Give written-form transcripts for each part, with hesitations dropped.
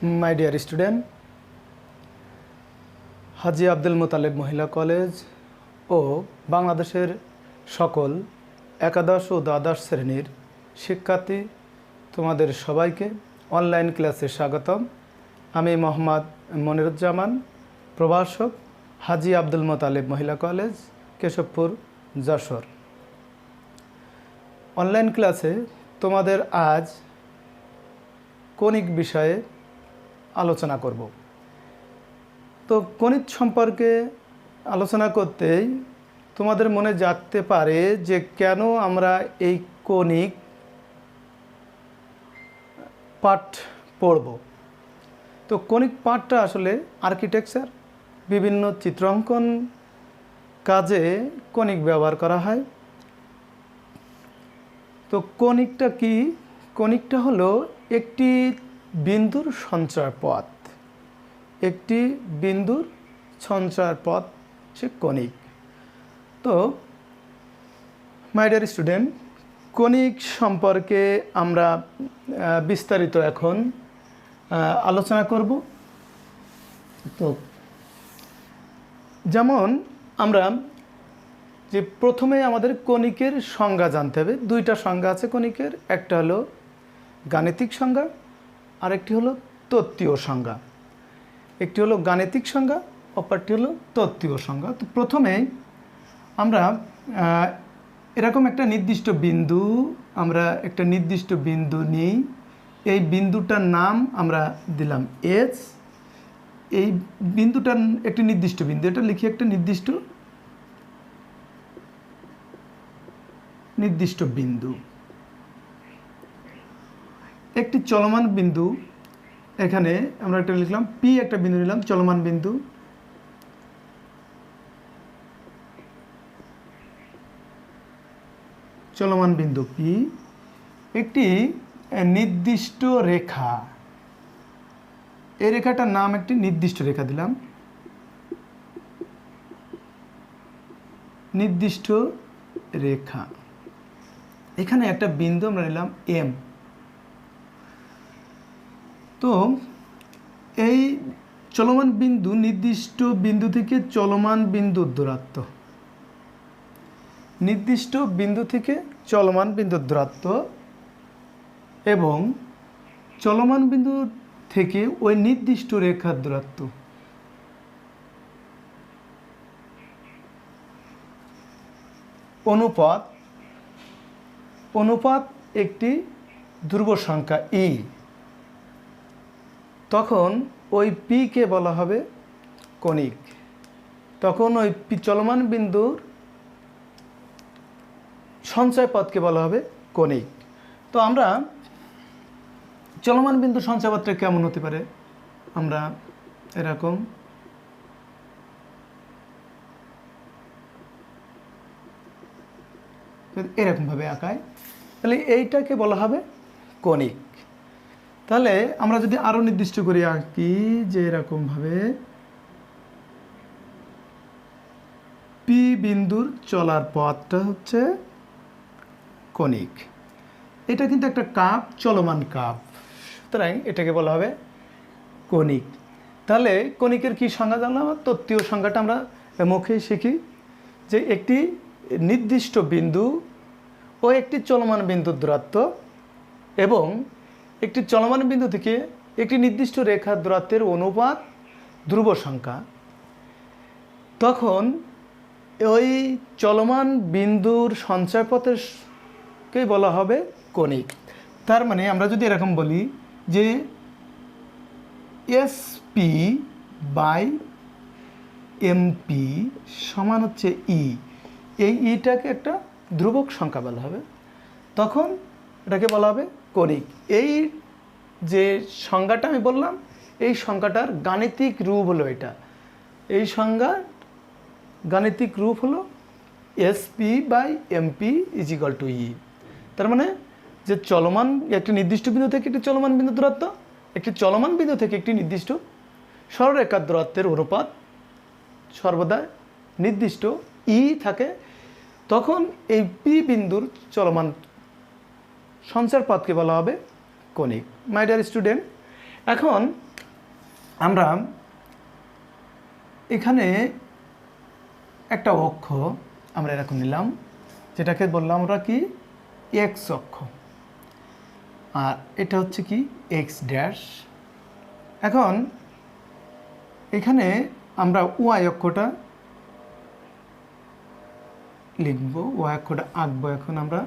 My dear student, হাজী আব্দুল মোতালেব মহিলা college ও বাংলাদেশের সকল একাদশ ও দ্বাদশ শ্রেণীর শিক্ষার্থী তোমাদের সবাইকে অনলাইন ক্লাসে স্বাগতম। আমি মোহাম্মদ মনিরুজ্জামান, প্রভাষক, হাজী আব্দুল মোতালেব মহিলা কলেজ, কেশবপুর, যশোর। অনলাইন ক্লাসে তোমাদের আজ কণিক বিষয়ে আলোচনা করব। তো গণিত সম্পর্কে আলোচনা করতেই তোমাদের মনে জাগতে পারে যে কেন আমরা এই কণিক পাঠ পড়ব। তো কণিক পাঠটা আসলে আর্কিটেকচার, বিভিন্ন চিত্রাঙ্কন কাজে কণিক ব্যবহার করা হয়। তো কণিকটা কি? কণিকটা হলো একটি বিন্দুর সঞ্চয় পথ। একটি বিন্দুর সঞ্চয় পথ সে কণিক। তো মাই ডিয়ার স্টুডেন্ট, কণিক সম্পর্কে আমরা বিস্তারিত এখন আলোচনা করব। তো যেমন আমরা যে প্রথমে আমাদের কণিকের সংজ্ঞা জানতে হবে। দুইটা সংজ্ঞা আছে কণিকের, একটা হলো গাণিতিক সংজ্ঞা, আরেকটি হলো তত্ত্বীয় সংজ্ঞা। একটি হলো গাণিতিক সংজ্ঞা, অপরটি হলো তত্ত্বীয় সংজ্ঞা। তো প্রথমে আমরা এরকম একটা নির্দিষ্ট বিন্দু, একটা নির্দিষ্ট বিন্দু নিই। এই বিন্দুটার নাম আমরা দিলাম এস। এই বিন্দুটার একটি নির্দিষ্ট বিন্দু, এটা লিখি একটা নির্দিষ্ট বিন্দু। একটি চলমান বিন্দু, এখানে আমরা একটা লিখলাম পি, একটা বিন্দু নিলাম চলমান বিন্দু। চলমান বিন্দু পি একটি নির্দিষ্ট রেখা, এই রেখাটার নাম একটি নির্দিষ্ট রেখা দিলাম, নির্দিষ্ট রেখা। এখানে একটা বিন্দু আমরা নিলাম এম। তো এই চলমান বিন্দু, নির্দিষ্ট বিন্দু থেকে চলমান বিন্দুর দূরত্ব, নির্দিষ্ট বিন্দু থেকে চলমান বিন্দুর দূরত্ব এবং চলমান বিন্দু থেকে ওই নির্দিষ্ট রেখার দূরত্ব, অনুপাত একটি ধ্রুব সংখ্যা ই। তখন ওই পিকে বলা হবে কণিক। তখন ওই চলমান বিন্দুর সঞ্চয় পথকে বলা হবে কণিক। তো আমরা চলমান বিন্দু সঞ্চয় পথটা কেমন হতে পারে, আমরা এরকমভাবে আঁকাই, তাহলে এইটাকে বলা হবে কণিক। তাহলে আমরা যদি আরো নির্দিষ্ট করে আঁকি যে এরকমভাবে পি বিন্দুর চলার পথটা হচ্ছে কণিক। এটা কিন্তু একটা কাপ, চলমান কাপ, সুতরাং এটাকে বলা হবে কণিক। তাহলে কণিকের কি সংজ্ঞা জানলাম? তত্ত্বীয় সংজ্ঞাটা আমরা মুখে শিখি যে একটি নির্দিষ্ট বিন্দু ও একটি চলমান বিন্দুর দূরত্ব এবং একটি চলমান বিন্দু থেকে একটি নির্দিষ্ট রেখার দূরত্বের অনুপাত ধ্রুব সংখ্যা। তখন ওই চলমান বিন্দুর সঞ্চয়পথকে বলা হবে কণিক। তার মানে আমরা যদি এরকম বলি যে এস পি বাই এমপি সমান হচ্ছে ই, এই ইটাকে একটা ধ্রুবক সংখ্যা বলা হবে, তখন এটাকে বলা হবে কণিক। এই যে সংজ্ঞাটা আমি বললাম, এই সংজ্ঞাটার গাণিতিক রূপ হলো এটা। এই সংজ্ঞার গাণিতিক রূপ হলো S P by MP is equal to E. তার মানে যে চলমান একটি নির্দিষ্ট বিন্দু থেকে একটি চলমান বিন্দু দূরত্ব, একটি চলমান বিন্দু থেকে একটি নির্দিষ্ট সরলরেখার দূরত্বের অনুপাত সর্বদা নির্দিষ্ট ই থাকে, তখন এই পি বিন্দুর চলমান সঞ্চার পথকে বলা হবে কণিক। মাই ডিয়ার স্টুডেন্ট, এখন আমরা এখানে একটা অক্ষ আমরা এরকম নিলাম, যেটাকে বললাম আমরা কি এক্স অক্ষ, আর এটা হচ্ছে কি এক্স ড্যাশ। এখন এখানে আমরা ওয়াই অক্ষটা লিখব, ওয়াই অক্ষটা আঁকবো। এখন আমরা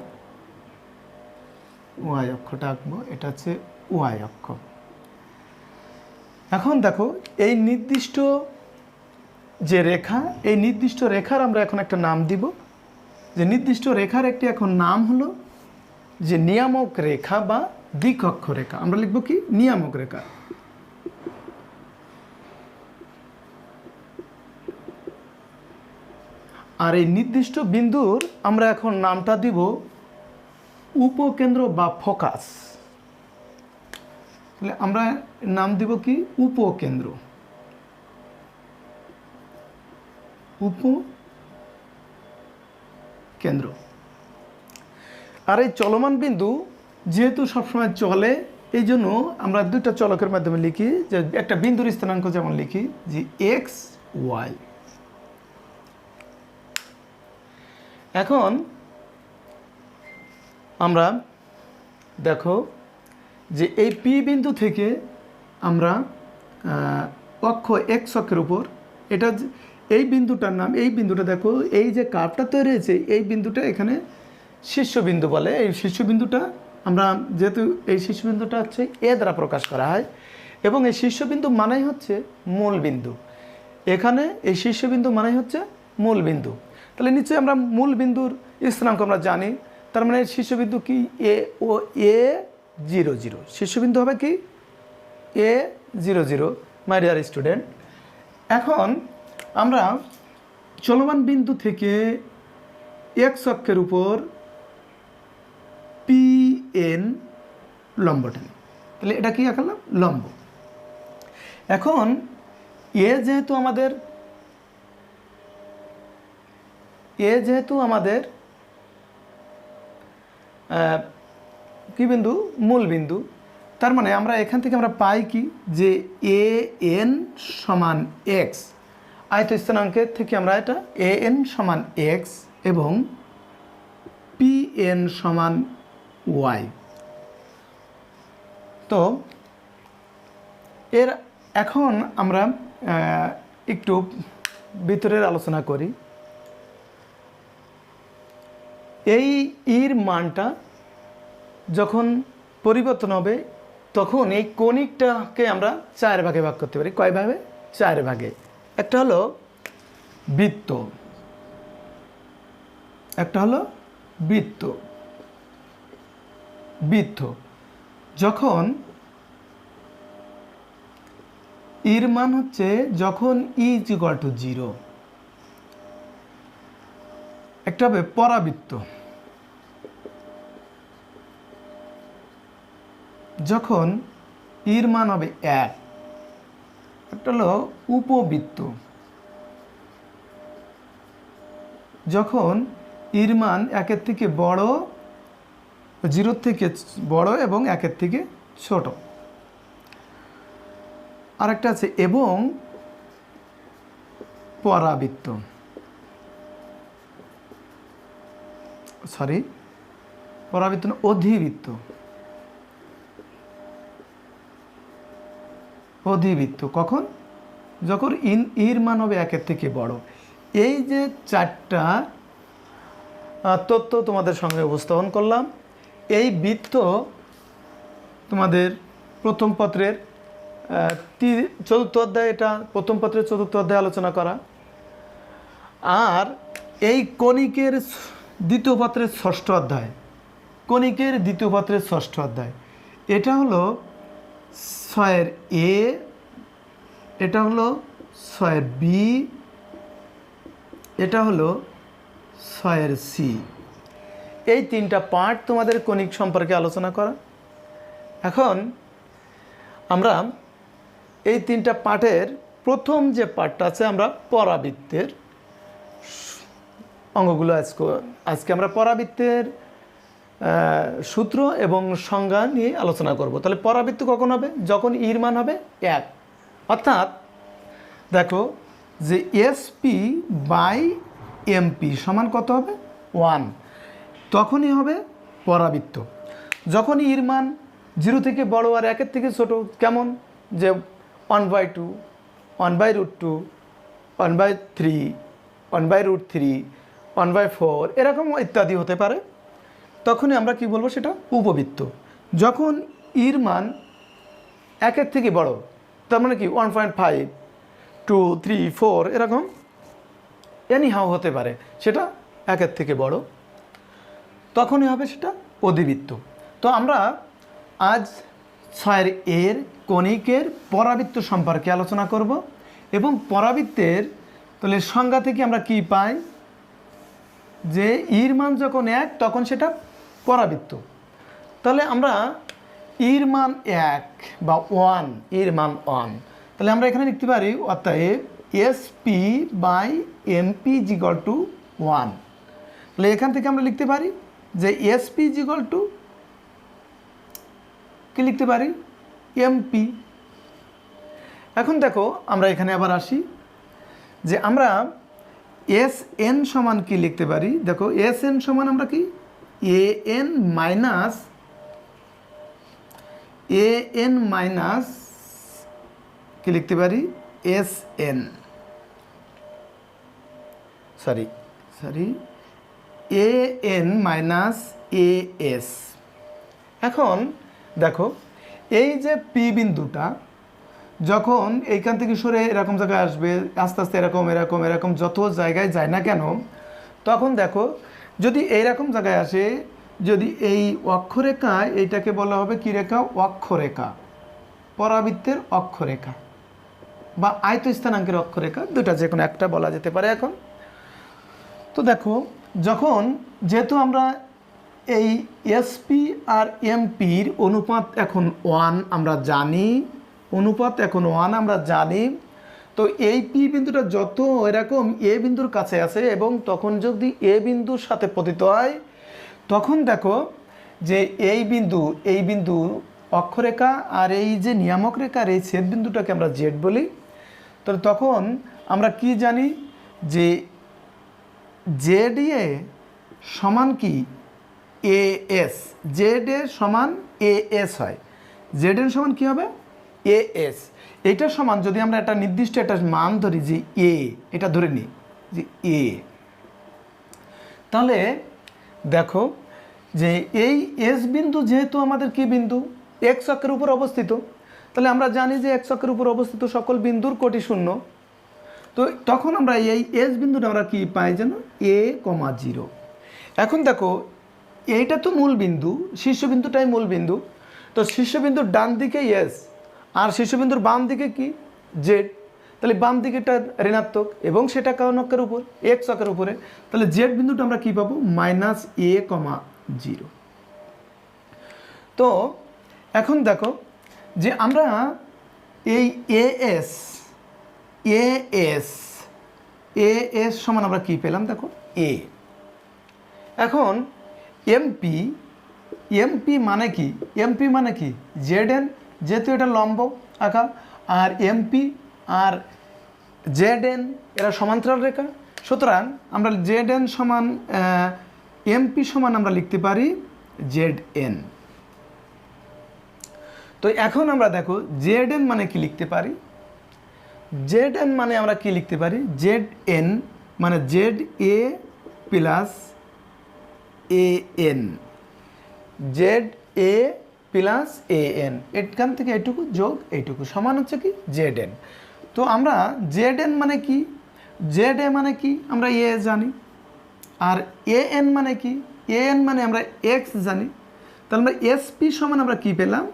ওয়াই অক্ষটা আঁকবো, এটা হচ্ছে ওয়াই অক্ষ। এখন দেখো এই নির্দিষ্ট যে রেখা, এই নির্দিষ্ট রেখার আমরা এখন একটা নাম দিব, যে নির্দিষ্ট রেখার একটি এখন নাম হলো যে নিয়ামক রেখা বা দ্বিকক্ষ রেখা। আমরা লিখব কি নিয়ামক রেখা। আর এই নির্দিষ্ট বিন্দুর আমরা এখন নামটা দিব উপকেন্দ্র বা ফোকাস। তাহলে আমরা নাম দিব কি উপকেন্দ্র, উপকেন্দ্র। আর এই চলমান বিন্দু যেহেতু সবসময় চলে, এই জন্য আমরা দুইটা চলকের মাধ্যমে লিখি, যে একটা বিন্দুর স্থানাঙ্ক যেমন লিখি যে এক্স ওয়াই। এখন আমরা দেখো যে এই পি বিন্দু থেকে আমরা অক্ষ এক্স অক্ষের উপর, এটা এই বিন্দুটার নাম, এই বিন্দুটা দেখো, এই যে কার্ভটা তৈরি হয়েছে, এই বিন্দুটা এখানে শীর্ষবিন্দু বলে। এই শীর্ষবিন্দুটা আমরা যেহেতু এই শীর্ষবিন্দুটা হচ্ছে এ দ্বারা প্রকাশ করা হয়, এবং এই শীর্ষবিন্দু মানেই হচ্ছে মূল বিন্দু। এখানে এই শীর্ষবিন্দু মানেই হচ্ছে মূল বিন্দু। তাহলে নিশ্চয়ই আমরা মূল বিন্দুর স্থানাঙ্ক আমরা জানি, তার মানে শীর্ষবিন্দু কি এ ও এ 0 0, শীর্ষবিন্দু হবে কি এ 0 0, মাই ডিয়ার স্টুডেন্ট। এখন আমরা চলমান বিন্দু থেকে এক্স অক্ষের উপর পি এন লম্ব টানি, তাহলে এটা কি আঁকালাম লম্ব। এখন যেহেতু আমাদের কি বিন্দু মূল বিন্দু, তার মানে আমরা এখান থেকে আমরা পাই কি যে এ এন সমান এক্স, আয়ত স্থানাঙ্কের থেকে আমরা এটা এ এন সমান এক্স এবং পি এন সমান ওয়াই। তো এখন আমরা একটু ভিতরের আলোচনা করি। এই ইর মানটা যখন পরিবর্তন হবে, তখন এই কণিকটাকে আমরা 4 ভাগে ভাগ করতে পারি। কয় ভাগে? 4 ভাগে। একটা হলো বৃত্ত, একটা হলো বৃত্ত। বৃত্ত যখন ইর মান হচ্ছে, যখন ই ইকুয়াল টু 0, একটা হবে পরাবৃত্ত যখন ইর মান হবে 1, একটা হলো উপবৃত্ত যখন ইর মান 1-এর থেকে বড়, 0-এর থেকে বড় এবং 1-এর থেকে ছোট। আরেকটা আছে এবং পরাবৃত্ত, পরাবৃত্ত না, অধিবৃত্ত। অধিবৃত্ত কখন? যখন ইর মান হবে 1-এর থেকে বড়। এই যে 4টা তথ্য তোমাদের সঙ্গে উপস্থাপন করলাম। এই বৃত্ত তোমাদের প্রথম পত্রের 4th অধ্যায়, এটা প্রথম পত্রের 4th অধ্যায় আলোচনা করা। আর এই কণিকের 2য় পত্রের 6ষ্ঠ অধ্যায়, কণিকের 2য় পত্রের 6ষ্ঠ অধ্যায়, এটা হলো 6-এর এ, এটা হলো 6-এর বি, এটা হলো 6-এর সি। এই 3টা পার্ট তোমাদের কণিক সম্পর্কে আলোচনা করা। এখন আমরা এই 3টা পার্টের প্রথম যে পার্টটা আছে, আমরা পরাবৃত্তের অঙ্গগুলো আজকে আমরা পরাবৃত্তের সূত্র এবং সংজ্ঞা নিয়ে আলোচনা করব। তাহলে পরাবৃত্ত কখন হবে? যখন ইর মান হবে 1, অর্থাৎ দেখো যে এসপি বাই এমপি সমান কত হবে 1, তখনই হবে পরাবৃত্ত। যখন ইর মান 0 থেকে বড় আর 1-এর থেকে ছোট, কেমন যে 1/2, 1/√2, 1/3, 1/√3, 1/4 এরকম ইত্যাদি হতে পারে, তখনই আমরা কি বলবো সেটা উপবৃত্ত। যখন ইর মান 1-এর থেকে বড়, তার মানে কি 1.5, 2, 3, 4 এরকম এনি হাউ হতে পারে, সেটা 1-এর থেকে বড়, তখনই হবে সেটা অধিবৃত্ত। তো আমরা আজ 6 এর কণিকের পরাবৃত্ত সম্পর্কে আলোচনা করব এবং পরাবৃত্তের তাহলে সংজ্ঞা থেকে আমরা কি পাই, যে ইর মান যখন 1 তখন সেটা পরাবৃত্ত। তাহলে আমরা ইর মান 1 বা 1, ইর মান 1, তাহলে আমরা এখানে লিখতে পারি অতএব SP by MP equal to 1। তাহলে এখান থেকে আমরা লিখতে পারি যে এসপি ইকুয়াল টু কি লিখতে পারি এমপি। এখন দেখো আমরা এখানে আবার আসি যে আমরা এস এন সমান কি লিখতে পারি, দেখো এস এন সমান আমরা কি এ এন মাইনাস কি লিখতে পারি S N, sorry A N minus A S. এখন দেখো এই যে পি বিন্দুটা যখন এইখান থেকে সরে এরকম জায়গায় আসবে, আস্তে আস্তে এরকম এরকম এরকম যত জায়গায় যায় না কেন, তখন দেখো যদি এইরকম জায়গায় আসে, যদি এই অক্ষরেখা, এইটাকে বলা হবে কি রেখা অক্ষরেখা, পরাবৃত্তের অক্ষরেখা বা আয়ত স্থানাঙ্কের অক্ষরেখা, দুটা যে কোনো একটা বলা যেতে পারে। এখন তো দেখো যখন যেহেতু আমরা এই এসপি আর এমপির অনুপাত এখন 1 আমরা জানি, তো এই পি বিন্দুটা যত এরকম এ বিন্দুর কাছে আসে এবং তখন যদি এ বিন্দুর সাথে পতিত হয়, তখন দেখো যে এই বিন্দু অক্ষরেখা আর এই যে নিয়ামক রেখার এই ছেদ বিন্দুটাকে আমরা জেড বলি। তো তখন আমরা কি জানি যে জেড এ সমান কি এ এস, জেড এ সমান এ এস হয়, জেড এর সমান কি হবে এ এস। এইটা সমান যদি আমরা একটা নির্দিষ্ট একটা মান ধরি যে এ, এটা ধরে নিই যে এ, তাহলে দেখো যে এই এস বিন্দু যেহেতু আমাদের কি বিন্দু এক্স অক্ষের উপর অবস্থিত, তাহলে আমরা জানি যে এক্স অক্ষের উপর অবস্থিত সকল বিন্দুর কোটি শূন্য। তো তখন আমরা এই এস বিন্দুটা আমরা কি পাই যেন a,0। এখন দেখো এইটা তো মূল বিন্দু, শীর্ষবিন্দুটাই মূল বিন্দু, তো শীর্ষবিন্দুর ডান দিকে এস আর শীর্ষবিন্দুর বাম দিকে কি জেড, তাহলে বাম দিকেটা ঋণাত্মক এবং সেটা কোন অক্ষের উপর এক্স অক্ষের উপরে, তাহলে জেড বিন্দুটা আমরা কি পাবো -a,0। তো এখন দেখো যে আমরা এই এএস সমান আমরা কি পেলাম, দেখো এ। এখন এমপি মানে কি জেড এন, যেহেতু এটা লম্ব আঁকা, আর এমপি আর জেড এন এরা সমান্তরাল রেখা, সুতরাং আমরা জেড এন সমান এমপি সমান আমরা লিখতে পারি জেড এন। তো এখন আমরা দেখো জেড এন মানে কি লিখতে পারি, জেড এন মানে আমরা কি লিখতে পারি, জেড এন মানে Z A plus A N, Z A plus A N, এখান থেকে এইটুকু যোগ এইটুকু সমান হচ্ছে কি জেড এন। তো আমরা জেড এন মানে কি, জেড এ মানে কি আমরা এ জানি, আর এ এন মানে কি, এ এন মানে আমরা এক্স জানি। তাহলে আমরা এসপি সমান আমরা কি পেলাম,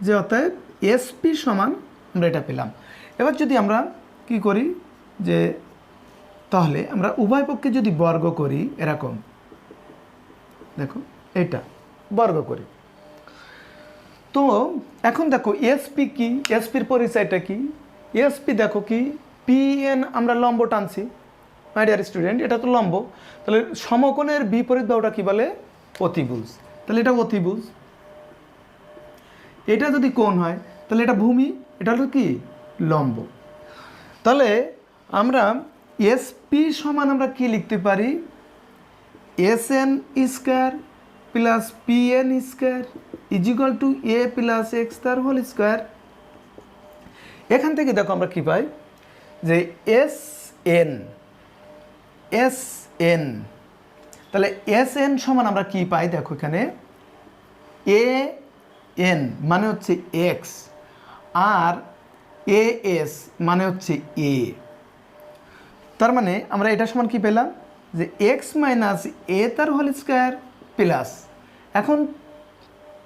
যে অতএব এসপি সমান আমরা এটা পেলাম। এবার যদি আমরা কি করি, যে তাহলে আমরা উভয় পক্ষে যদি বর্গ করি, এরকম দেখো এটা বর্গ করি, তো এখন দেখো এসপি কি, এসপির পরিচয়টা কি, এসপি দেখো কি পিএন আমরা লম্ব টানছি মাই ডিয়ার স্টুডেন্ট, এটা তো লম্ব, তাহলে সমকোণের বিপরীত বাহুটা কি বলে অতিভুজ, তাহলে এটা অতিভুজ। এটা যদি কোণ হয় তাহলে এটা ভূমি, এটা হলো কি লম্ব। তাহলে আমরা এসপি সমান আমরা কি লিখতে পারি, SN square plus PN square equal to a plus x তার হোল স্কোয়ার। এখান থেকে দেখো আমরা কি পাই যে এসএন তাহলে এসএন সমান আমরা কি পাই, দেখো এখানে এ এন মানে হচ্ছে এক্স আর এ এস মানে হচ্ছে এ। তার মানে আমরা এটা সমান কি পেলাম যে এক্স মাইনাস এ তার হোল স্কোয়ার প্লাস এখন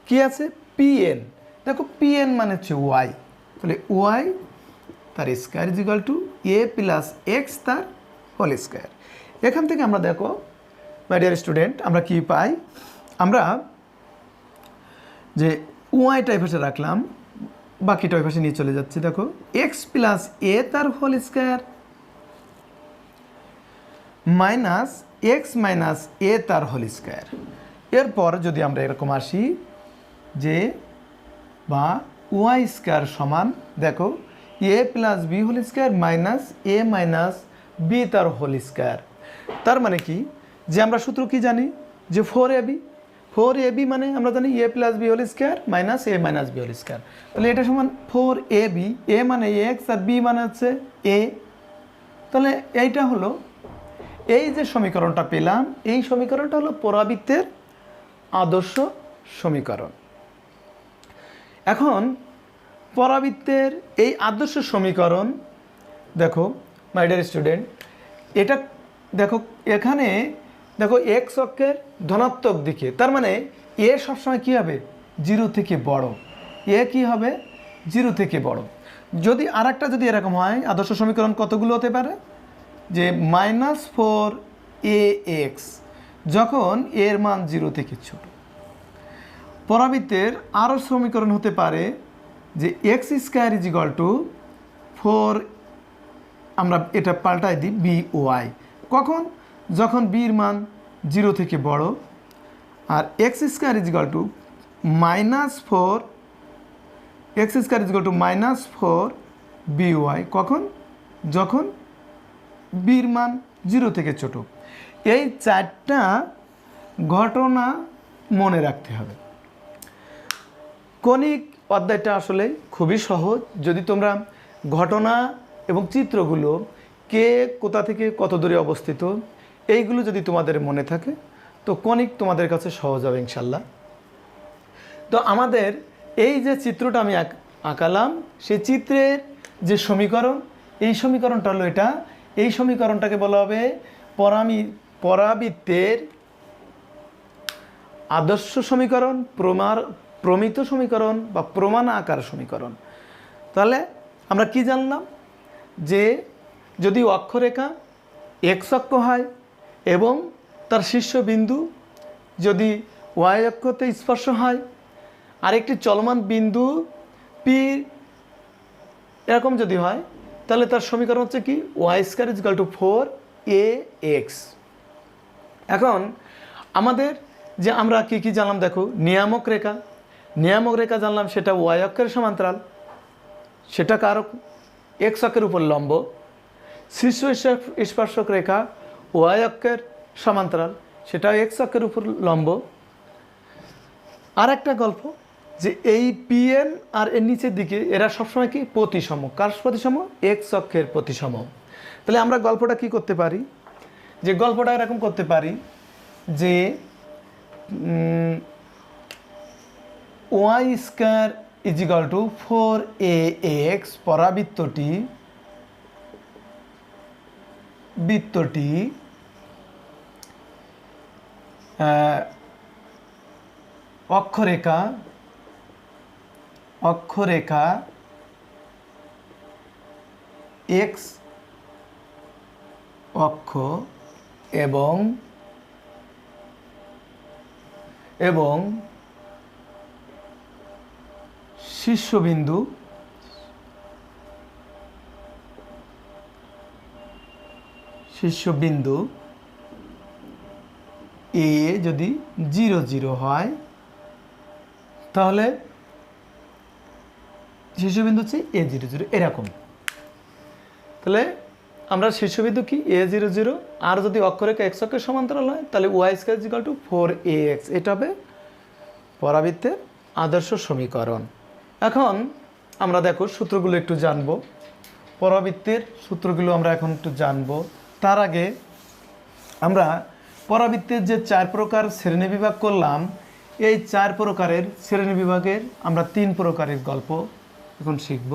কি আছে পিএন, দেখো পিএন মানে হচ্ছে ওয়াই, তাহলে ওয়াই তার square is equal two a plus x তার হোল স্কোয়ার। এখান থেকে আমরা দেখো মাই ডিয়ার স্টুডেন্ট আমরা কি পাই, আমরা যে ওয়াইটা এই পাশে রাখলাম, বাকিটা ওই পাশে নিয়ে চলে যাচ্ছে। দেখো এক্স প্লাস এ তার whole square minus x minus a তার হোল স্কোয়ার। এরপর যদি আমরা এরকম আসি যে বা ওয়াই স্কোয়ার সমান দেখো a plus b whole square minus a minus b তার হোল স্কোয়ার। তার মানে কি যে আমরা সূত্র কি জানি যে 4ab মানে আমরা জানি a plus b whole square minus a minus b whole square. তাহলে এটা সমান 4ab, এ মানে এক্স আর বি মানে হচ্ছে এ। তাহলে এইটা হলো এই যে সমীকরণটা পেলাম, এই সমীকরণটা হলো পরাবৃত্তের আদর্শ সমীকরণ। এখন পরাবৃত্তের এই আদর্শ সমীকরণ দেখো মাই ডিয়ার স্টুডেন্ট, এটা দেখো এখানে দেখো এক্স অক্ষের ধনাত্মক দিকে, তার মানে এ সবসময় কী হবে 0 থেকে বড়, এ কি হবে 0 থেকে বড়। যদি আর একটা যদি এরকম হয় আদর্শ সমীকরণ কতগুলো হতে পারে যে -4ax যখন এর মান 0 থেকে ছোট। পরাবৃত্তের আরও সমীকরণ হতে পারে যে X square is equal to 4, আমরা এটা পাল্টাই দিই বি ওয়াই, কখন যখন বির মান 0 থেকে বড়, আর x square is equal to -4 x square is equal to -4 b y, কখন যখন বির মান 0 থেকে ছোট। এই চারটা ঘটনা মনে রাখতে হবে। কণিক অধ্যায়টা আসলে খুবই সহজ, যদি তোমরা ঘটনা এবং চিত্রগুলো কে কোথা থেকে কত দূরে অবস্থিত এইগুলো যদি তোমাদের মনে থাকে তো কণিক তোমাদের কাছে সহজ হবে ইনশাল্লাহ। তো আমাদের এই যে চিত্রটা আমি আঁকালাম, সেই চিত্রের যে সমীকরণ, এই সমীকরণটা হলো এটা, এই সমীকরণটাকে বলা হবে পরাবৃত্তের আদর্শ সমীকরণ, প্রমিত সমীকরণ বা প্রমাণ আকার সমীকরণ। তাহলে আমরা কি জানলাম যে যদি অক্ষরেখা এক্স অক্ষ হয় এবং তার শীর্ষবিন্দু যদি ওয়াই অক্ষতে স্পর্শ হয়, আরেকটি চলমান বিন্দু পি এরকম যদি হয়, তাহলে তার সমীকরণ হচ্ছে কি Y square is equal to 4ax। এখন আমাদের যে আমরা কি জানলাম দেখো, নিয়ামক রেখা জানলাম, সেটা ওয়াই অক্ষের সমান্তরাল, সেটা কারো এক্স অক্ষের উপর লম্ব। শীর্ষ স্পর্শক রেখা ওয়াই অক্ষের সমান্তরাল, সেটা এক্স অক্ষের উপর লম্ব। আর একটা গল্প যে এই পিএন আর এর নিচের দিকে এরা সবসময় কি প্রতিসম, কার প্রতিসম এক্স অক্ষের প্রতিসম। তাহলে আমরা গল্পটা কি করতে পারি, যে গল্পটা এরকম করতে পারি যে y square is equal to 4ax পরাবৃত্তটি অক্ষরেখা এক্স অক্ষ এবং শীর্ষবিন্দু এ যদি 0, 0 হয়, তাহলে শীর্ষবিন্দু হচ্ছে a 0, 0 এরকম। তাহলে আমরা শীর্ষবিন্দু কি a00, আর যদি অক্ষরেখা x অক্ষের সমান্তরাল হয় তাহলে y² = 4ax। এটা হবে পরাবৃত্তের আদর্শ সমীকরণ। এখন আমরা দেখো সূত্রগুলো একটু জানবো, পরাবৃত্তের সূত্রগুলো আমরা এখন একটু জানবো। তার আগে আমরা পরাবৃত্তের যে 4 প্রকার শ্রেণীবিভাগ করলাম, এই 4 প্রকারের শ্রেণীবিভাগের আমরা 3 প্রকারের গল্প এখন শিখব।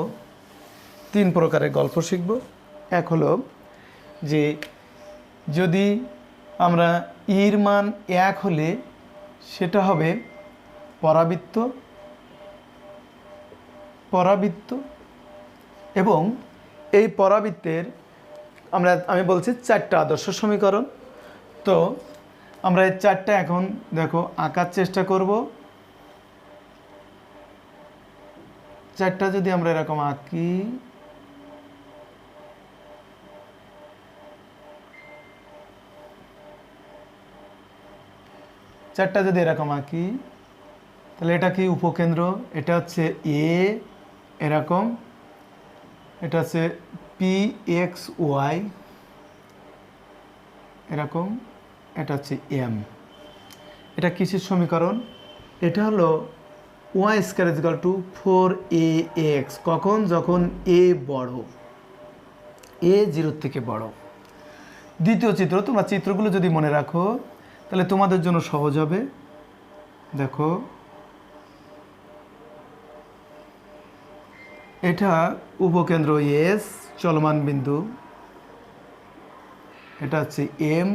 3 প্রকারের গল্প শিখব। এক হলো যে যদি আমরা ইর মান 1 হলে সেটা হবে পরাবৃত্ত এবং এই পরাবৃত্তের আমি বলছি 4টা আদর্শ সমীকরণ। তো আমরা এই 4টা এখন দেখো আঁকার চেষ্টা করব। 4টা যদি আমরা এরকম আঁকি, তাহলে এটা কি উপকেন্দ্র, এটা হচ্ছে এ এরকম, এটা হচ্ছে pxy এরকম, এটা হচ্ছে m। এটা কিসের সমীকরণ? এটা হলো y² = 4ax। কখন? যখন a বড়, a 0 থেকে বড়। দ্বিতীয় চিত্র, তোমরা চিত্রগুলো যদি মনে রাখো তাহলে তোমাদের জন্য সহজ হবে। দেখো এটা উপকেন্দ্র এস, চলমান বিন্দু, এটা হচ্ছে এম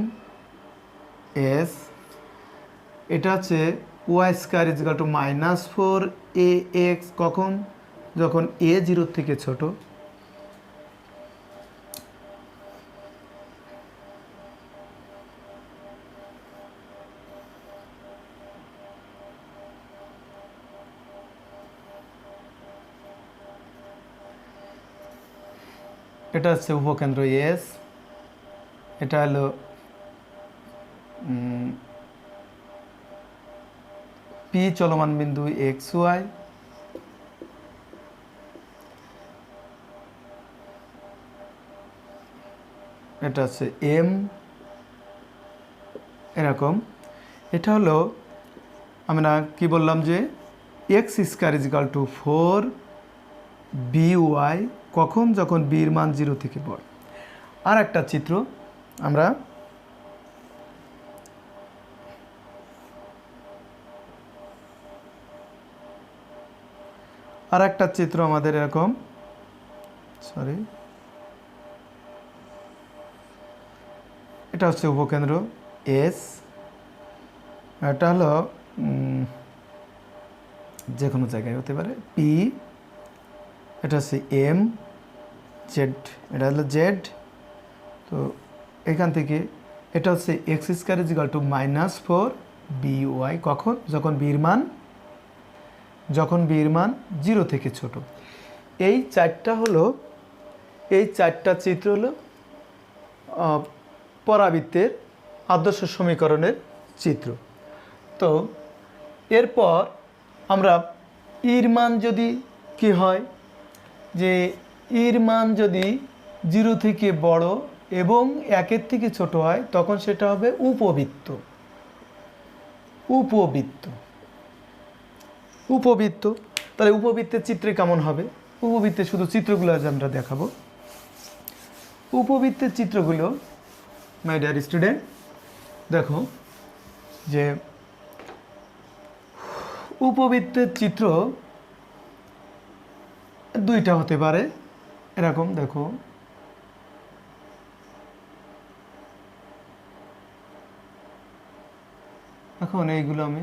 এস, এটা হচ্ছে y² = -4ax। কখন? যখন a 0 থেকে ছোট। এটা হচ্ছে উপকেন্দ্র এস, এটা হলো পি চলমান বিন্দু xy, এটা হচ্ছে এম এরকম। এটা হলো আমরা কি বললাম যে x² = 4by। কখন? যখন বির মান 0 থেকে বড়। আর একটা চিত্র আমরা আমাদের এরকম, এটা হচ্ছে উপকেন্দ্র এস, এটা হলো যে কোনো জায়গায় হতে পারে পি, এটা হচ্ছে এম, জেড, এটা হলো জেড। তো এখান থেকে এটা হচ্ছে x² = -4by। কখন? যখন বির মান 0 থেকে ছোট। এই 4টা চিত্র হলো পরাবৃত্তের আদর্শ সমীকরণের চিত্র। তো এরপর আমরা ইর মান যদি কি হয়, যে ইর মান যদি 0 থেকে বড় এবং 1-এর থেকে ছোট হয় তখন সেটা হবে উপবৃত্ত। তাহলে উপবৃত্তের চিত্রে কেমন হবে? উপবৃত্তের শুধু চিত্রগুলো আজ আমরা দেখাবো। উপবৃত্তের চিত্রগুলো মাই ডিয়ার স্টুডেন্ট, দেখো যে উপবৃত্তের চিত্র 2টা হতে পারে এরকম। দেখো এখন এইগুলো আমি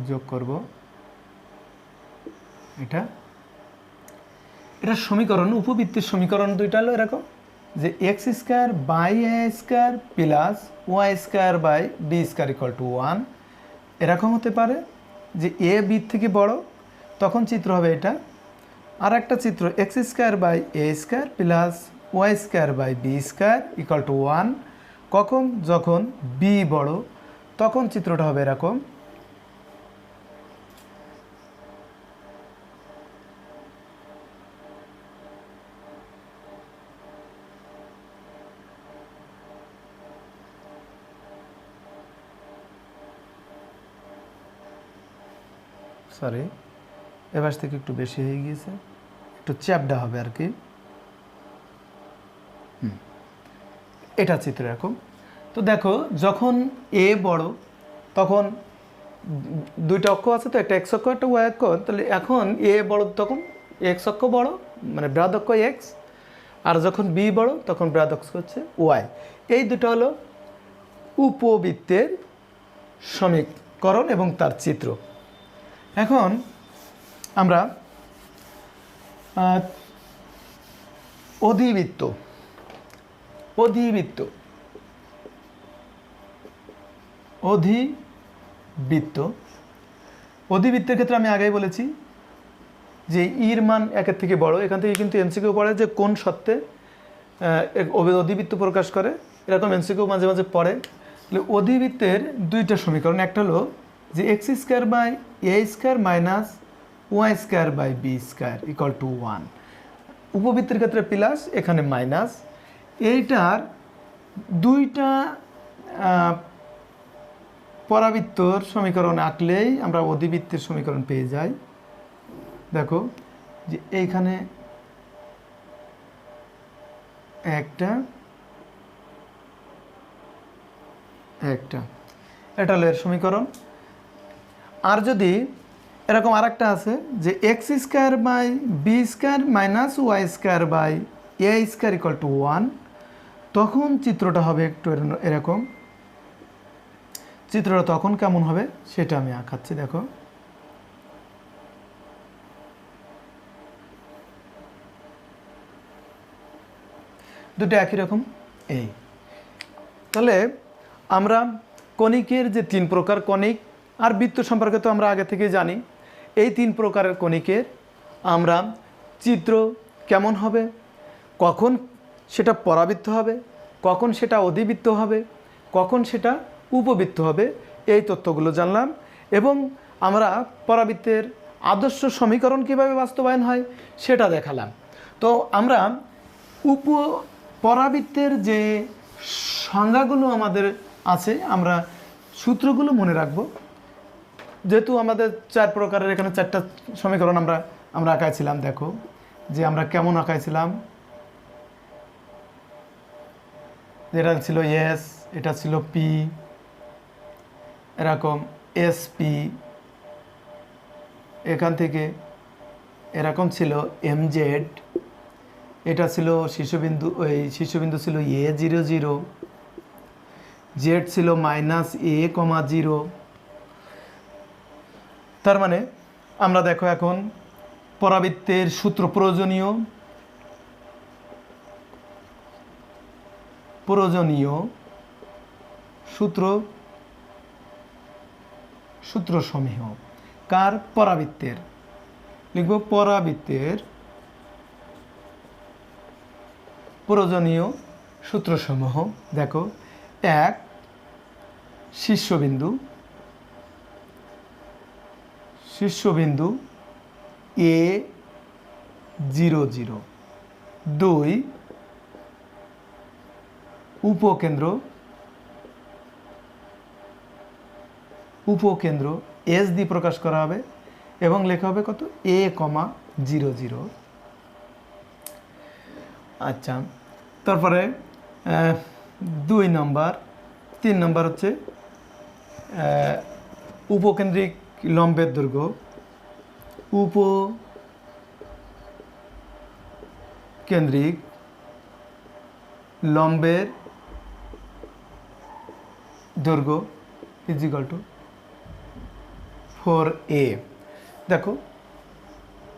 যোগ করব। এটা সমীকরণ, উপবৃত্তের সমীকরণ 2টা হলো এরকম যে x² / a² + y² / b² = 1। এরকম হতে পারে যে a b থেকে বড়, তখন চিত্র হবে এটা। আর একটা চিত্র x² / a² + y² / b² = 1, কখন? যখন বি বড়, তখন চিত্রটা হবে এরকম। সরি, এবার থেকে একটু বেশি হয়ে গিয়েছে, একটু চ্যাপডা হবে আর কি। এটা চিত্র এরকম। তো দেখো, যখন এ বড় তখন দুইটা অক্ষ আছে, তো একটা এক্স অক্ষ একটা ওয়াই অক্ষ। তাহলে এখন এ বড় তখন এক্স অক্ষ বড়, মানে বৃহৎ অক্ষ এক্স, আর যখন বি বড় তখন বৃহৎ অক্ষ হচ্ছে ওয়াই। এই দুটো হলো উপবৃত্তের সমীকরণ এবং তার চিত্র। এখন আমরা অধিবৃত্ত অধিবৃত্ত অধিবৃত্ত অধিবৃত্তের ক্ষেত্রে আমি আগেই বলেছি যে ইর মান একের থেকে বড়। এখান থেকে কিন্তু এমসিকিউ পড়ে যে কোন সত্ত্বে অধিবৃত্ত প্রকাশ করে, এরকম এমসিকিউ মাঝে মাঝে পড়ে। তাহলে অধিবৃত্তের দুইটা সমীকরণ, একটা হলো যে X square by A square minus Y square by B square equal to 1। উপবৃত্তের ক্ষেত্রে প্লাস, এখানে মাইনাস। এইটার দুইটা পরাবৃত্তর সমীকরণ আঁকলেই আমরা অধিবৃত্তের সমীকরণ পেয়ে যাই। দেখো যে এইখানে একটা এটা হলো এর সমীকরণ। আর যদি এরকম আরেকটা আছে যে X square by B square minus Y square by A square equal to 1, তখন চিত্রটা হবে একটু এরকম। চিত্রটা তখন কেমন হবে সেটা আমি আঁকাচ্ছি। দেখো, দুটো একই রকম। এই তাহলে আমরা কণিকের যে 3 প্রকার কণিক আর বৃত্ত সম্পর্কে তো আমরা আগে থেকে জানি। এই 3 প্রকারের কণিকের আমরা চিত্র কেমন হবে, কখন সেটা পরাবৃত্ত হবে, কখন সেটা অধিবৃত্ত হবে, কখন সেটা উপবৃত্ত হবে, এই তথ্যগুলো জানলাম। এবং আমরা পরাবৃত্তের আদর্শ সমীকরণ কীভাবে বাস্তবায়ন হয় সেটা দেখালাম। তো আমরা পরাবৃত্তের যে সংজ্ঞাগুলো আমাদের আছে, আমরা সূত্রগুলো মনে রাখব। যেহেতু আমাদের 4 প্রকারের এখানে 4টা সমীকরণ আমরা আঁকাইছিলাম। দেখো যে আমরা কেমন আঁকাইছিলাম, যেটা ছিল এস, এটা ছিল পি, এরকম এস পি, এখান থেকে এরকম ছিল এম জেড, এটা ছিল শীর্ষবিন্দু, ওই শীর্ষবিন্দু ছিল A00, জেড ছিল -A,0। তার মানে আমরা দেখো এখন পরাবৃত্তের সূত্র প্রয়োজনীয় সূত্রসমূহ কার? পরাবৃত্তের। লিখব পরাবৃত্তের প্রয়োজনীয় সূত্রসমূহ। দেখো, 1 শীর্ষবিন্দু A00, 2 উপকেন্দ্র এস দিয়ে প্রকাশ করা হবে এবং লেখা হবে কত? A,00। আচ্ছা, তারপরে 2 নম্বর, 3 নম্বর হচ্ছে উপকেন্দ্রিক লম্বের দৈর্ঘ্য, উপকেন্দ্রিক লম্বের দৈর্ঘ্য ইজিক্যাল টু 4a। দেখো,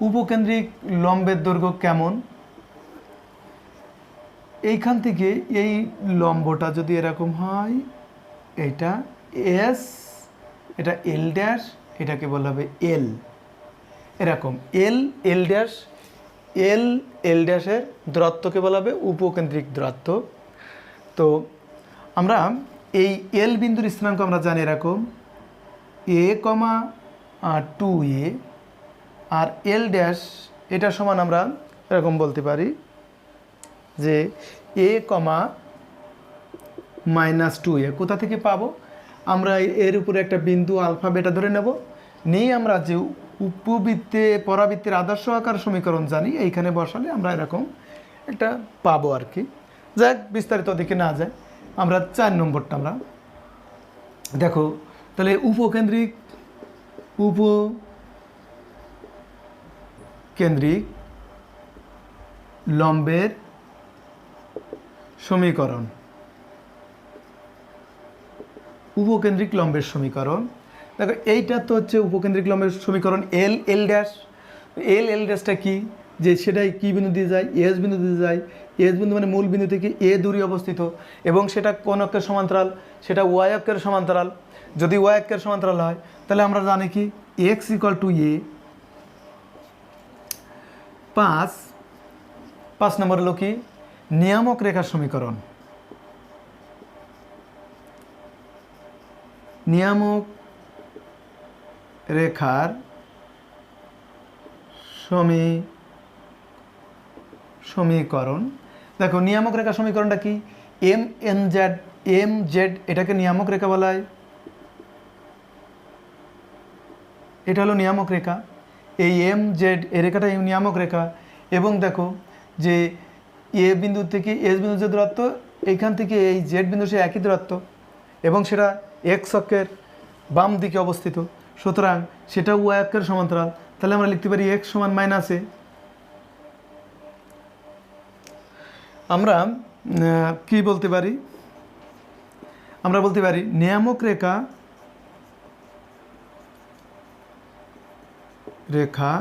উপকেন্দ্রিক লম্বের দৈর্ঘ্য কেমন, এইখান থেকে এই লম্বটা যদি এরকম হয়, এটা এস, এটা এল ড্যাশ, এটাকে বলা হবে এল। এরকম এল ড্যাশের দূরত্বকে বলা হবে উপকেন্দ্রিক দূরত্ব। তো আমরা এই এল বিন্দুর স্থানাঙ্ক আমরা জানি এরকম এ কমা 2a আর এল ড্যাশ এটা সমান আমরা এরকম বলতে পারি যে এ কমা -2a। কোথা থেকে পাবো? আমরা এর উপরে একটা বিন্দু আলফা বেটা ধরে নেব, নিয়ে আমরা যে উপবৃত্তে পরাবৃত্তের আদর্শ আকার সমীকরণ জানি এইখানে বসালে আমরা এরকম একটা পাবো আর কি। যাক, বিস্তারিত দিকে না যায়, আমরা 4 নম্বরটা আমরা দেখো। তাহলে উপকেন্দ্রিক লম্বের সমীকরণ, উপকেন্দ্রিক লম্বের সমীকরণ। দেখো এইটা তো হচ্ছে উপকেন্দ্রিক লম্বের সমীকরণ এল ড্যাশ। এল ড্যাশটা কি? যে সেটাই কি বিন্দু দিয়ে যায়? এস বিন্দু দিয়ে যায়। এস বিন্দু মানে মূল বিন্দু থেকে এ দূরে অবস্থিত, এবং সেটা কোন অক্ষের সমান্তরাল? সেটা ওয়াই অক্ষের সমান্তরাল। যদি ওয়াই অক্ষের সমান্তরাল হয় তাহলে আমরা জানি কি এক্স ইকুয়াল টু এ। 5 নম্বর হলো কি নিয়ামক রেখার সমীকরণ। নিয়ামক রেখার সমীকরণ। দেখো নিয়ামক রেখার সমীকরণটা কি? এম জেড এটাকে নিয়ামক রেখা বলা হয়। এটা হলো নিয়ামক রেখা, এই এম জেড এই রেখাটা নিয়ামক রেখা। এবং দেখো যে এ বিন্দু থেকে এস বিন্দু যে দূরত্ব, এইখান থেকে এই জেড বিন্দু সে একই দূরত্ব, এবং সেটা এক্স অক্ষের বাম দিকে অবস্থিত, সুতরাং সেটা ওয়াই অক্ষের সমান্তরাল। তাহলে আমরা লিখতে পারি এক্স সমান -a। আমরা কি বলতে পারি? আমরা বলতে পারি নিয়ামক রেখা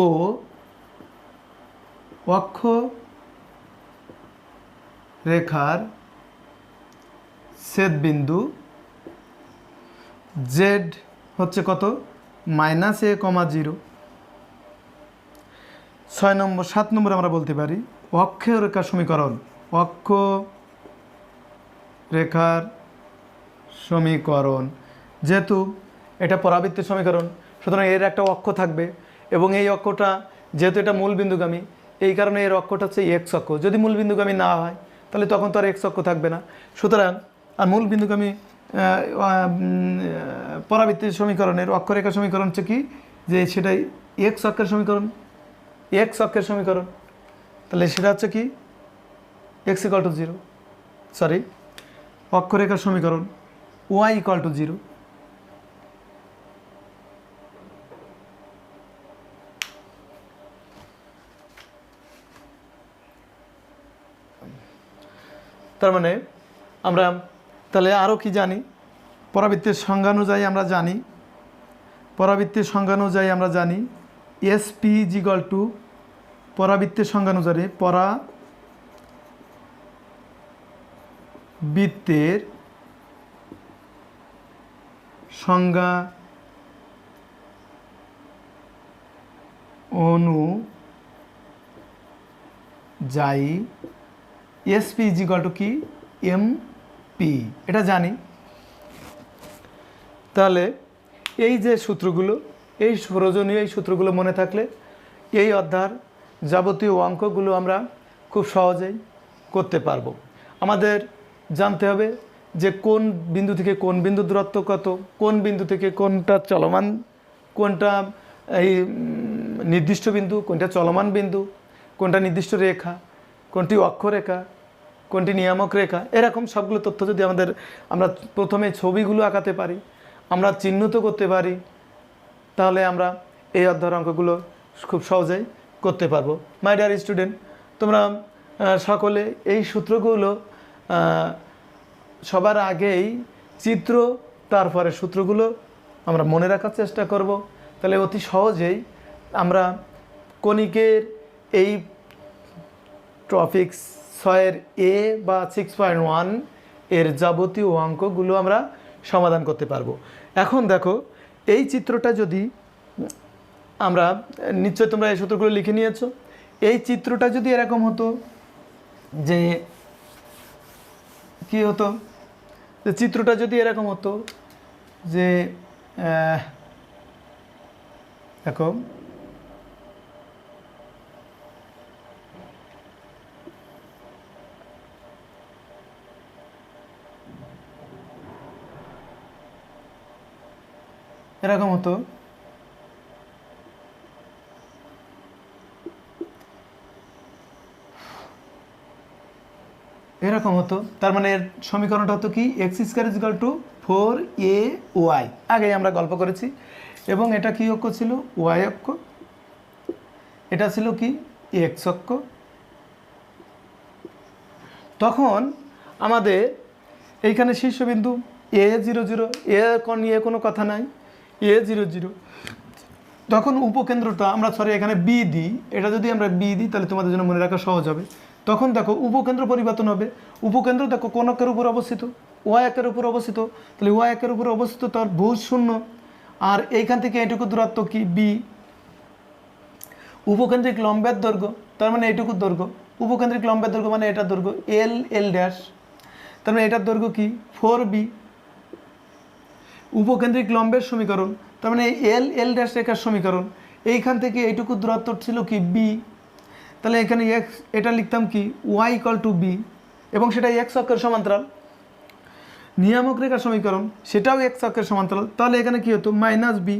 ও অক্ষ রেখার ছেদবিন্দু জেড হচ্ছে কত? -a,0। 7 নম্বর আমরা বলতে পারি অক্ষ রেখার সমীকরণ। অক্ষ রেখার সমীকরণ, যেহেতু এটা পরাবৃত্তের সমীকরণ, সুতরাং এর একটা অক্ষ থাকবে, এবং এই অক্ষটা যেহেতু এটা মূল বিন্দুগামী, এই কারণে এর অক্ষটা হচ্ছে এক্স অক্ষ। যদি মূল বিন্দুগামী না হয় তাহলে তখন তো আর এক্স অক্ষ থাকবে না। সুতরাং আর মূল বিন্দুগামী পরাবৃত্তের সমীকরণের অক্ষরেখা সমীকরণ হচ্ছে কি? যে সেটাই এক্স অক্ষের সমীকরণ। তাহলে সেটা হচ্ছে কি এক্স ইকুয়াল টু 0, সরি অক্ষরেখার সমীকরণ ওয়াই ইকুয়াল টু 0। তার মানে আমরা তাহলে আরও কি জানি? পরাবৃত্তের সংজ্ঞা অনুযায়ী আমরা জানি এসপি ইকুয়াল টু পরাবৃত্তের সংজ্ঞা অনুযায়ী পরাবৃত্তের সংজ্ঞা অনুযায়ী এসপি ইকুয়াল টু কি এমপি, এটা জানি। তাহলে এই যে সূত্রগুলো, এই প্রয়োজনীয় এই সূত্রগুলো মনে থাকলে এই অধ্যায়ের যাবতীয় অঙ্কগুলো আমরা খুব সহজেই করতে পারবো। আমাদের জানতে হবে যে কোন বিন্দু থেকে কোন বিন্দু দূরত্ব কত, কোন বিন্দু থেকে কোনটা চলমান, কোনটা এই নির্দিষ্ট বিন্দু, কোনটা চলমান বিন্দু, কোনটা নির্দিষ্ট রেখা, কোনটি অক্ষরেখা, কোনটি নিয়ামক রেখা, এরকম সবগুলো তথ্য যদি আমরা প্রথমে ছবিগুলো আঁকাতে পারি, আমরা চিহ্নিত করতে পারি, তাহলে আমরা এই অধ্যায়ের অঙ্কগুলো খুব সহজেই করতে পারবো। মাই ডিয়ার স্টুডেন্ট, তোমরা সকলে এই সূত্রগুলো সবার আগেই চিত্র, তারপরে সূত্রগুলো আমরা মনে রাখার চেষ্টা করব। তাহলে অতি সহজেই আমরা কণিকের এই টপিক 6 এ বা 6.1 এর যাবতীয় অঙ্কগুলো আমরা সমাধান করতে পারবো। এখন দেখো এই চিত্রটা যদি আমরা, নিশ্চয় তোমরা এই সূত্রগুলো লিখে নিয়েছো, এই চিত্রটা যদি এরকম হতো যে কি হতো, যে চিত্রটা যদি এরকম হতো যে দেখো এরকম হতো, এরকম হতো, তার মানে এর সমীকরণটা হতো কি x square is equal two 4ay, আগেই আমরা গল্প করেছি। এবং এটা কি অক্ষ ছিল? ওয়াই অক্ষ। এটা ছিল কি এক্স অক্ষ। তখন আমাদের এইখানে শীর্ষবিন্দু a00, নিয়ে কোনো কথা নাই, a00। তখন উপকেন্দ্রটা আমরা এখানে বি দিই, এটা যদি আমরা বি দিই তাহলে তোমাদের জন্য মনে রাখা সহজ হবে। তখন দেখো উপকেন্দ্র পরিবর্তন হবে। উপকেন্দ্র দেখো কোন অক্ষের উপর অবস্থিত? ওয়াই অক্ষের উপর অবস্থিত। তাহলে ওয়াই অক্ষের উপর অবস্থিত তার ভুজ 0, আর এইখান থেকে এটুকু দূরত্ব কি বি। উপকেন্দ্রিক লম্বের দৈর্ঘ্য, তার মানে এইটুকু দৈর্ঘ্য। উপকেন্দ্রিক লম্বের দৈর্ঘ্য মানে এটার দৈর্ঘ্য এল ড্যাশ, তার মানে এটার দৈর্ঘ্য কি 4b। উপকেন্দ্রিক লম্বের সমীকরণ, তার মানে এল ড্যাশ রেখার সমীকরণ, এইখান থেকে এইটুকু দূরত্ব ছিল কি বি। তাহলে এখানে এক্স, এটা লিখতাম কি ওয়াই ইকুয়াল টু বি, এবং সেটা এক্স অক্ষের সমান্তরাল। নিয়ামক রেখার সমীকরণ, সেটাও এক্স অক্ষের সমান্তরাল। তাহলে এখানে কি হতো মাইনাস বি।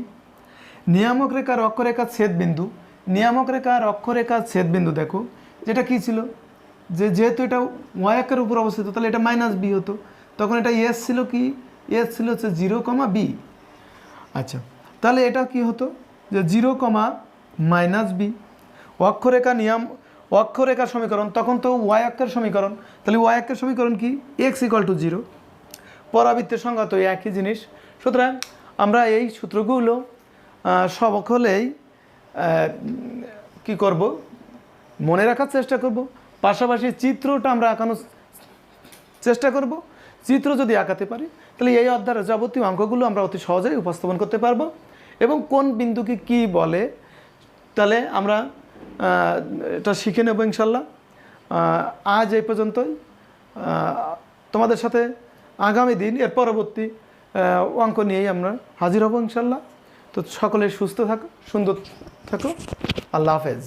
নিয়ামক রেখার অক্ষরেখার ছেদবিন্দু, নিয়ামক রেখার অক্ষরেখার ছেদবিন্দু দেখো যেটা কি ছিল, যেহেতু এটা ওয়াই অক্ষের উপর অবস্থিত তাহলে এটা মাইনাস বি হতো। তখন এটা এস ছিল কি, এস ছিল হচ্ছে 0, b। আচ্ছা, তাহলে এটা কি হতো যে 0, -b। অক্ষরেখার সমীকরণ, তখন তো ওয়াই অক্ষের সমীকরণ, তাহলে ওয়াই অক্ষের সমীকরণ কি এক্স ইকুয়াল টু 0। পরাবৃত্তের সংজ্ঞা তো একই জিনিস। সুতরাং আমরা এই সূত্রগুলো সকলেই কি করব, মনে রাখার চেষ্টা করব। পাশাপাশি চিত্রটা আমরা আঁকানোর চেষ্টা করব। চিত্র যদি আঁকাতে পারি তাহলে এই অধ্যায়ের যাবতীয় অঙ্কগুলো আমরা অতি সহজেই উপস্থাপন করতে পারবো। এবং কোন বিন্দুকে কি বলে তাহলে আমরা এটা শিখে নেব ইনশাল্লাহ। আজ এই পর্যন্তই। তোমাদের সাথে আগামী দিন এর পরবর্তী অঙ্ক নিয়েই আমরা হাজির হব ইনশাল্লাহ। তো সকলে সুস্থ থাকো, সুন্দর থাকো। আল্লাহ হাফেজ।